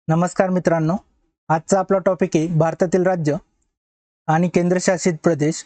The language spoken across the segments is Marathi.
नमस्कार मित्रांनो, आजचा आपला टॉपिक आहे भारतातील राज्य आणि केंद्रशासित प्रदेश।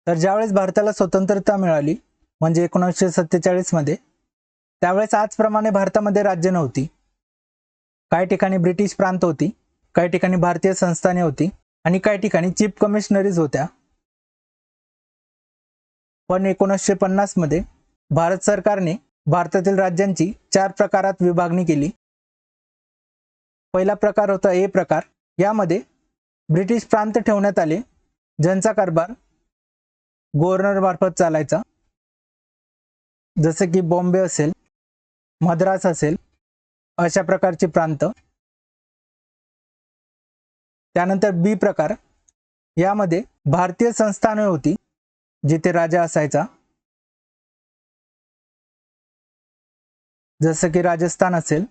तर ज्यावेळेस भारताला स्वतंत्रता मिळाली म्हणजे 1947 मध्ये, त्यावेळेस आजप्रमाणे भारतामध्ये राज्य नव्हती। काही ठिकाणी ब्रिटिश प्रांत होती, काही ठिकाणी भारतीय संस्थाने होती आणि काही ठिकाणी चीफ कमिशनरीज होत्या। पण 1950 मध्ये भारत सरकारने भारतातील राज्यांची 4 प्रकारात विभागणी केली। पहिला प्रकार होता ए प्रकार। यामध्ये ब्रिटिश प्रांत ठेवण्यात आले, ज्यांचा कारभार गव्हर्नर मार्फत चालायचा, जसे की बॉम्बे असेल, मद्रास असेल, अशा प्रकारचे प्रांत। त्यानंतर बी प्रकार, यामध्ये भारतीय संस्थाने होती, जिथे राजा असायचा, जसे की राजस्थान असेल,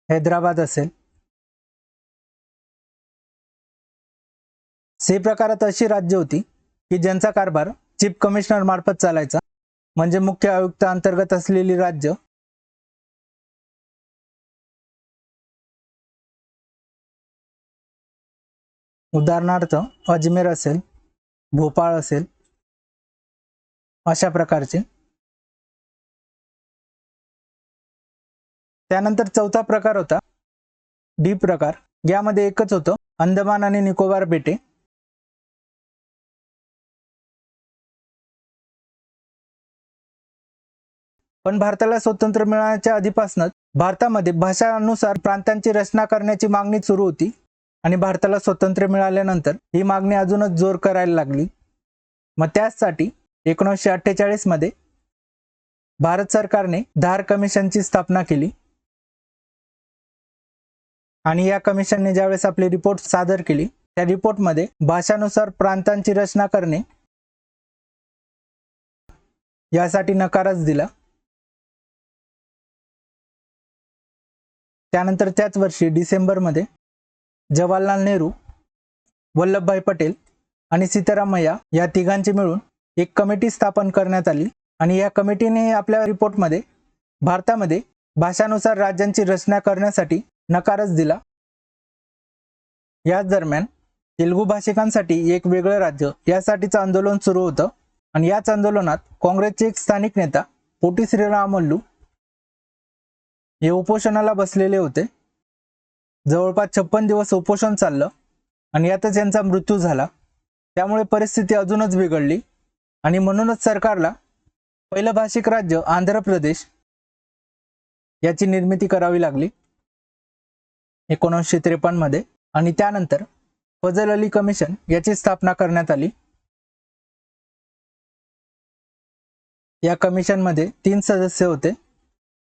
हैदराबाद असेल। सी प्रकारात अशी राज्य होती की ज्यांचा कारभार चीफ कमिशनर मार्फत चालायचा, म्हणजे मुख्य आयुक्त अंतर्गत असलेली राज्य। उदाहरणार्थ अजमेर असेल, भोपाळ असेल, अशा प्रकारचे। त्यानंतर चौथा प्रकार होता डी प्रकार। यामध्ये एकच होतं, अंदमान आणि निकोबार बेटे। पण भारताला स्वातंत्र्य मिळण्याच्या आधीपासूनच भारतामध्ये भाषानुसार प्रांतांची रचना करण्याची मागणी सुरू होती आणि भारताला स्वातंत्र्य मिळाल्यानंतर ही मागणी अजूनच जोर करायला लागली। मग त्यासाठी 1948 मध्ये भारत सरकारने धार कमिशनची स्थापना केली आणि या कमिशनने ज्यावेळेस आपली रिपोर्ट सादर केली, त्या रिपोर्टमध्ये भाषानुसार प्रांतांची रचना करणे यासाठी नकारच दिला। त्यानंतर त्याच वर्षी डिसेंबरमध्ये जवाहरलाल नेहरू, वल्लभभाई पटेल आणि सीतारामय्या या तिघांची मिळून एक कमिटी स्थापन करण्यात आली आणि या कमिटीने आपल्या रिपोर्टमध्ये भारतामध्ये भाषानुसार राज्यांची रचना करण्यासाठी नकारच दिला। याच दरम्यान तेलुगू भाषिकांसाठी एक वेगळं राज्य यासाठीचं आंदोलन सुरू होतं आणि याच आंदोलनात काँग्रेसचे एक स्थानिक नेता पोटी श्रीरामल्लू हे उपोषणाला बसलेले होते। जवळपास 56 दिवस उपोषण चाललं आणि यातच यांचा मृत्यू झाला। त्यामुळे परिस्थिती अजूनच बिघडली आणि म्हणूनच सरकारला पहिलं भाषिक राज्य आंध्र प्रदेश याची निर्मिती करावी लागली 1953 मध्ये। आणि त्यानंतर फजल अली कमिशन याची स्थापना करण्यात आली। या कमिशन मध्ये 3 सदस्य होते,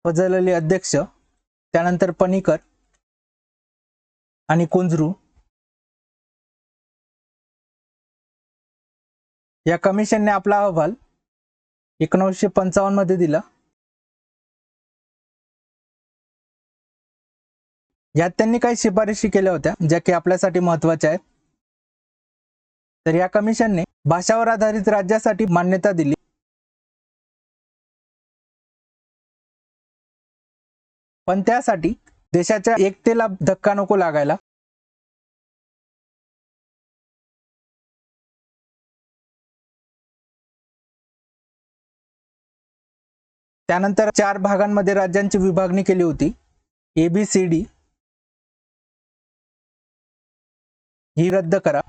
फजल अली अध्यक्ष, त्यानंतर पनीकर आणि कुंजरू। या कमिशनने आपला अहवाल 1955 मध्ये दिला। यात त्यांनी काही शिफारशी केल्या होत्या, ज्या की आपल्यासाठी महत्त्वाच्या आहेत। तर या कमिशनने भाषावर आधारित राज्यासाठी मान्यता दिली। पण त्यासाठी देशाच्या एकतेला धक्का नको लागायला। त्यानंतर 4 भागांमध्ये राज्यांची विभागणी केली होती, ABCD। ही रद्द करा।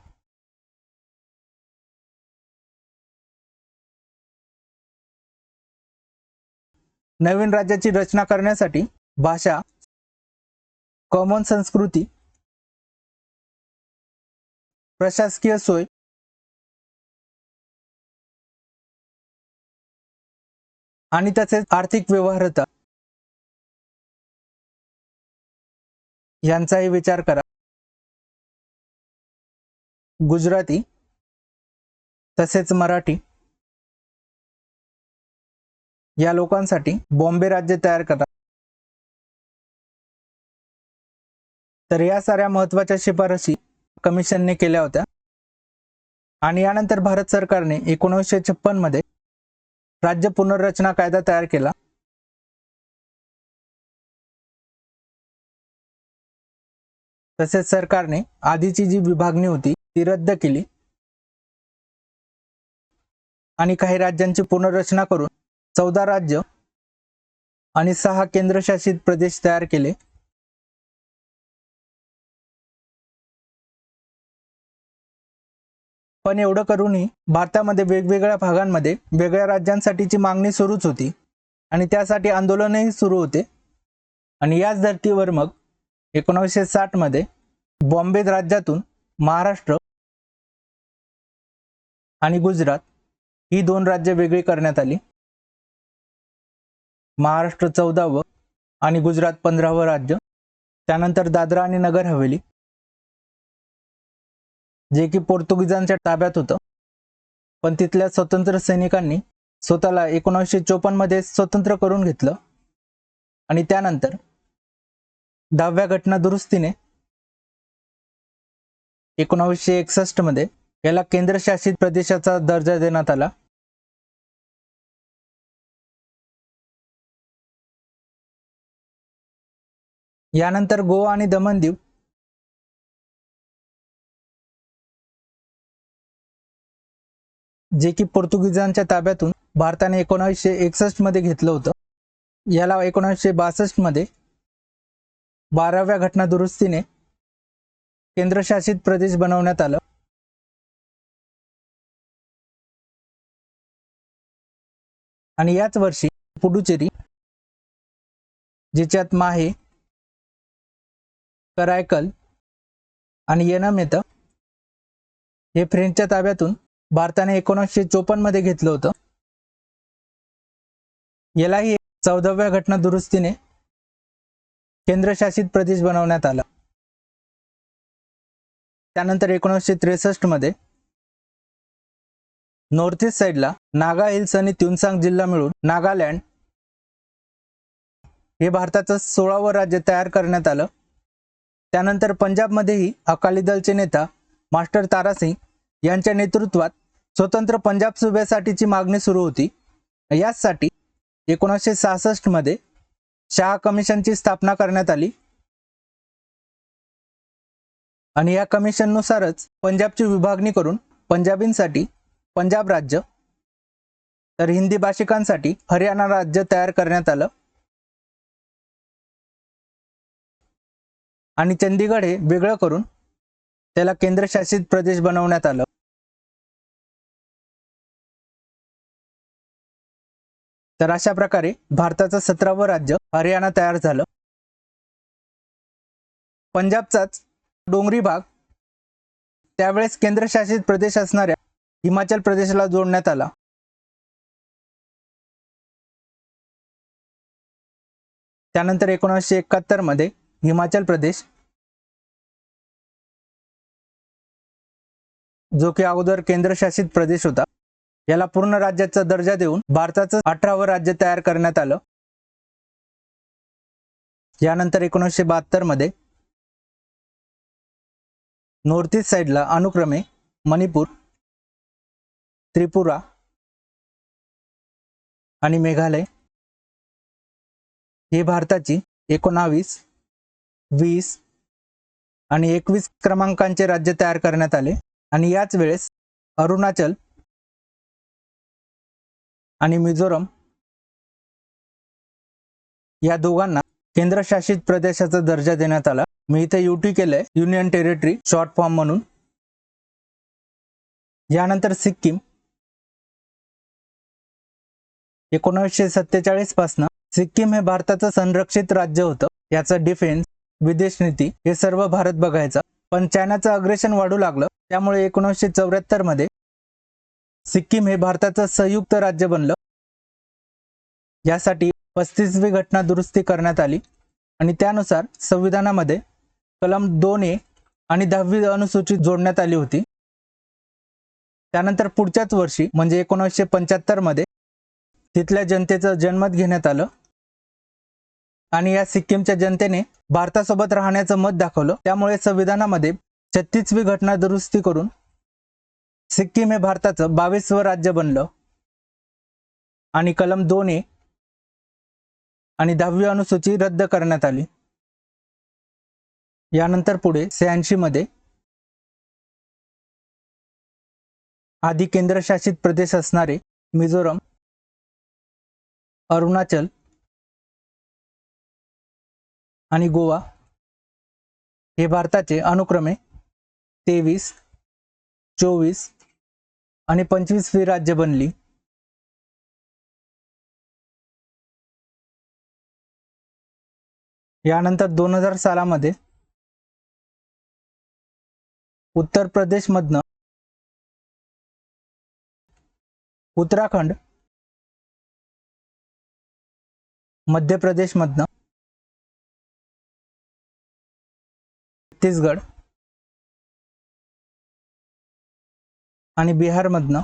नवीन राज्याची रचना करण्यासाठी भाषा, कॉमन संस्कृती, प्रशासकीय सोय आणि तसेच आर्थिक व्यवहार्यता यांचाही विचार करा। गुजराती तसेच मराठी या लोकांसाठी बॉम्बे राज्य तयार करा। तर या साऱ्या महत्त्वाच्या शिफारशी कमिशनने केल्या होत्या आणि यानंतर भारत सरकारने 1956 मध्ये राज्य पुनर्रचना कायदा तयार केला। तसेच सरकारने आधीची जी विभागणी होती ती रद्द केली आणि काही राज्यांची पुनर्रचना करून 14 राज्य आणि 6 केंद्रशासित प्रदेश तयार केले. पण एवढं करूनही भारतामध्ये वेगवेगळ्या भागांमध्ये वेगळ्या राज्यांसाठीची मागणी सुरूच होती आणि त्यासाठी आंदोलनही सुरू होते. आणि याच धर्तीवर मग 1960 मध्ये बॉम्बे राज्यातून महाराष्ट्र आणि गुजरात ही 2 राज्य वेगळी करण्यात आली. महाराष्ट्र 14वे आणि गुजरात 15वे राज्य. त्यानंतर दादरा आणि नगर हवेली, जे की पोर्तुगीजांच्या ताब्यात होतं, पण तिथल्या स्वतंत्र सैनिकांनी स्वतःला 1954 मध्ये स्वतंत्र करून घेतलं आणि त्यानंतर 10व्या घटना दुरुस्तीने 1961 मध्ये याला केंद्रशासित प्रदेशाचा दर्जा देण्यात आला. यानंतर गोवा आणि दमण दीव जे की पोर्तुगीजांच्या ताब्यातून भारताने 1961 मध्ये घेतलं होतं, याला 1962 मध्ये 12व्या घटना दुरुस्तीने केंद्रशासित प्रदेश बनवण्यात आलं. आणि याच वर्षी पुडुचेरी, जिच्यात माहे, करायकल आणि येनमेत हे फ्रेंचच्या ताब्यातून भारताने 1954 मध्ये घेतलं होतं. यालाही 14व्या घटना दुरुस्तीने केंद्रशासित प्रदेश बनवण्यात आला. त्यानंतर 1963 मध्ये नॉर्थ ईस्ट साइडला नागा हिल्स आणि त्युनसांग जिल्हा मिळून नागालँड हे भारताचं 16वं राज्य तयार करण्यात आलं. त्यानंतर पंजाबमध्येही अकाली दलचे नेता मास्टर तारासिंग यांच्या नेतृत्वात स्वतंत्र पंजाब सुभेसाठीची मागणी सुरू होती. यासाठी 1966 मध्ये शाह कमिशनची स्थापना करण्यात आली आणि या कमिशननुसारच पंजाबची विभागणी करून पंजाबींसाठी पंजाब राज्य तर हिंदी भाषिकांसाठी हरियाणा राज्य तयार करण्यात आलं आणि चंदीगड हे वेगळं करून त्याला केंद्रशासित प्रदेश बनवण्यात आलं. तर अशा प्रकारे भारताचं 17वं राज्य हरियाणा तयार झालं. पंजाबचाच डोंगरी भाग त्यावेळेस केंद्रशासित प्रदेश असणाऱ्या हिमाचल प्रदेशला जोडण्यात आला. त्यानंतर 1971 मध्ये हिमाचल प्रदेश, जो की अगोदर केंद्रशासित प्रदेश होता, याला पूर्ण राज्याचा दर्जा देऊन भारताचं 18वं राज्य तयार करण्यात आलं. यानंतर 1972 मध्ये नॉर्थ ईस्ट साइडला अनुक्रमे मणिपूर, त्रिपुरा आणि मेघालय हे भारताची 19, 20 आणि 21 क्रमांकांचे राज्य तयार करण्यात आले. आणि याच वेळेस अरुणाचल आणि मिझोरम या दोघांना केंद्रशासित प्रदेशाचा दर्जा देण्यात आला. मी इथे यूटी केलंय, युनियन टेरिटरी शॉर्ट फॉर्म म्हणून. यानंतर सिक्कीम 1947 पासून सिक्कीम हे भारताचं संरक्षित राज्य होतं. याचं डिफेन्स, विदेश नीती हे सर्व भारत बघायचा. पण चायनाचं अग्रेशन वाढू लागलं, त्यामुळे 1974 मध्ये सिक्कीम हे भारताचं संयुक्त राज्य बनलं. यासाठी 35वी घटना दुरुस्ती करण्यात आली आणि त्यानुसार संविधानामध्ये कलम 2A आणि 10वी अनुसूची जोडण्यात आली होती. त्यानंतर पुढच्याच वर्षी म्हणजे 1975 मध्ये तिथल्या जनतेचं जनमत घेण्यात आलं आणि या सिक्कीमच्या जनतेने भारतासोबत राहण्याचं मत दाखवलं. त्यामुळे संविधानामध्ये 36वी घटना दुरुस्ती करून सिक्कीम हे भारताचं 22वं राज्य बनलं आणि कलम 2A आणि 10वी अनुसूची रद्द करण्यात आली. यानंतर पुढे 86 मध्ये आधी केंद्रशासित प्रदेश असणारे मिझोरम, अरुणाचल आणि गोवा हे भारताचे अनुक्रमे 23, 24 आणि 25वी राज्य बनली. यानंतर 2000 सालामध्ये उत्तर प्रदेशमधनं उत्तराखंड, मध्य प्रदेशमधनं छत्तीसगड आणि बिहारमधनं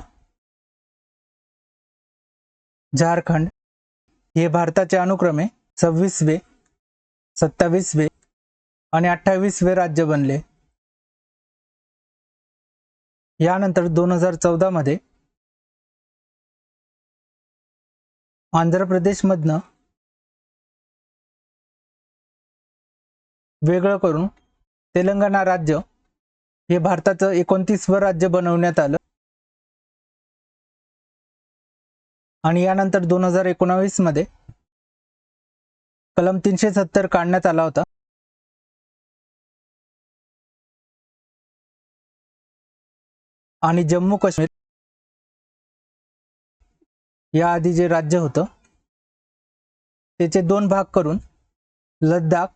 झारखंड हे भारताचे अनुक्रमे 26वे, 27वे आणि 28वे राज्य बनले. यानंतर 2014 मध्ये आंध्र प्रदेशमधनं वेगळं करून तेलंगणा राज्य हे भारताचं 29वं राज्य बनवण्यात आलं. आणि यानंतर 2019 मध्ये कलम 370 काढण्यात आला होता. आणि जम्मू काश्मीर याआधी जे राज्य होतं त्याचे 2 भाग करून लडाख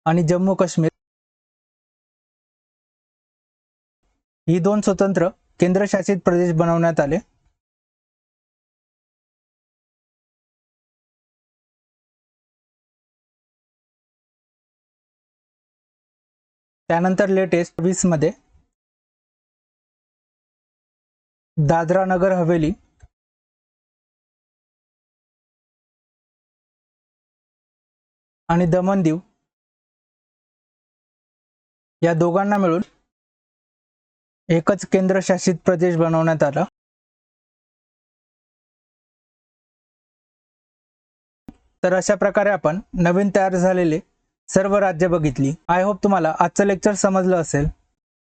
आणि जम्मू काश्मीर ही 2 स्वतंत्र केंद्रशासित प्रदेश बनवण्यात आले. त्यानंतर लेटेस्ट 20 मध्ये दादरा नगर हवेली आणि दमन दीव या दोघांना मिळून एकच केंद्रशासित प्रदेश बनवण्यात आला. तर अशा प्रकारे आपण नवीन तयार झालेले सर्व राज्य बघितली. आय होप तुम्हाला आजचं लेक्चर समजलं असेल.